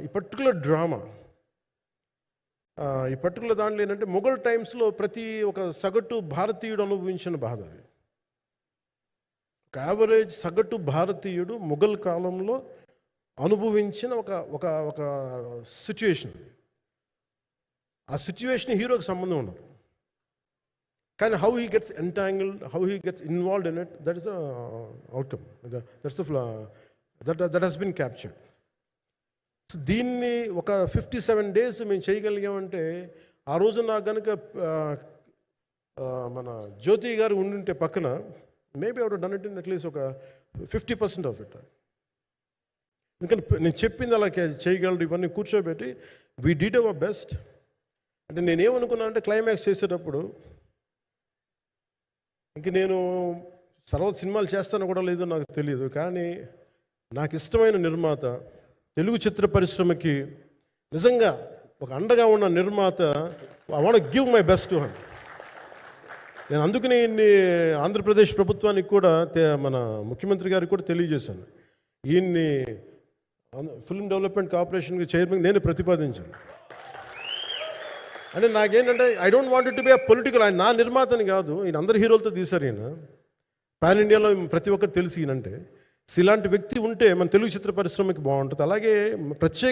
ఈ particular drama ఈ particular దాంట్లో ఏంటంటే మొఘల్ టైమ్స్లో ప్రతి ఒక సగటు భారతీయుడు అనుభవించిన బాధ అది. ఒక యావరేజ్ సగటు భారతీయుడు మొఘల్ కాలంలో అనుభవించిన ఒక ఒక ఒక సిచ్యువేషన్. ఆ సిచ్యువేషన్ హీరోకి సంబంధం ఉండదు, కానీ how he gets entangled, how he gets involved in it, that is the outcome, that's that has been captured. So దీన్ని ఒక 57 days మేము చేయగలిగామంటే, ఆ రోజు నాకు కనుక మన జ్యోతి గారు ఉండుంటే పక్కన, maybe out done it in at least ఒక 50% ఆఫ్ ఇట్. ఎందుకంటే నేను చెప్పింది అలా చేయగలరు ఇవన్నీ కూర్చోబెట్టి వీ డిడ్ అవర్ బెస్ట్. అంటే నేనేమనుకున్నాను అంటే, క్లైమాక్స్ చేసేటప్పుడు ఇంక నేను తర్వాత సినిమాలు చేస్తానో కూడా లేదో నాకు తెలియదు, కానీ నాకు ఇష్టమైన నిర్మాత, తెలుగు చిత్ర పరిశ్రమకి నిజంగా ఒక అండగా ఉన్న నిర్మాత, I want give my best to him. నేను అందుకని ఆంధ్రప్రదేశ్ ప్రభుత్వానికి కూడా, మన ముఖ్యమంత్రి గారికి కూడా తెలియజేశాను, ఈయన్ని ఫిల్మ్ డెవలప్మెంట్ కార్పొరేషన్కి చైర్మన్ నేను ప్రతిపాదించాను. అంటే నాకేంటంటే, I don't want it to be a political. ఆయన నా నిర్మాతని కాదు, ఈయన అందరు హీరోలతో తీశారు. ఈయన పాన్ ఇండియాలో ప్రతి ఒక్కరు తెలిసి ఈయనంటే, ఇలాంటి వ్యక్తి ఉంటే మన తెలుగు చిత్ర పరిశ్రమకి బాగుంటుంది. అలాగే ప్రత్యేక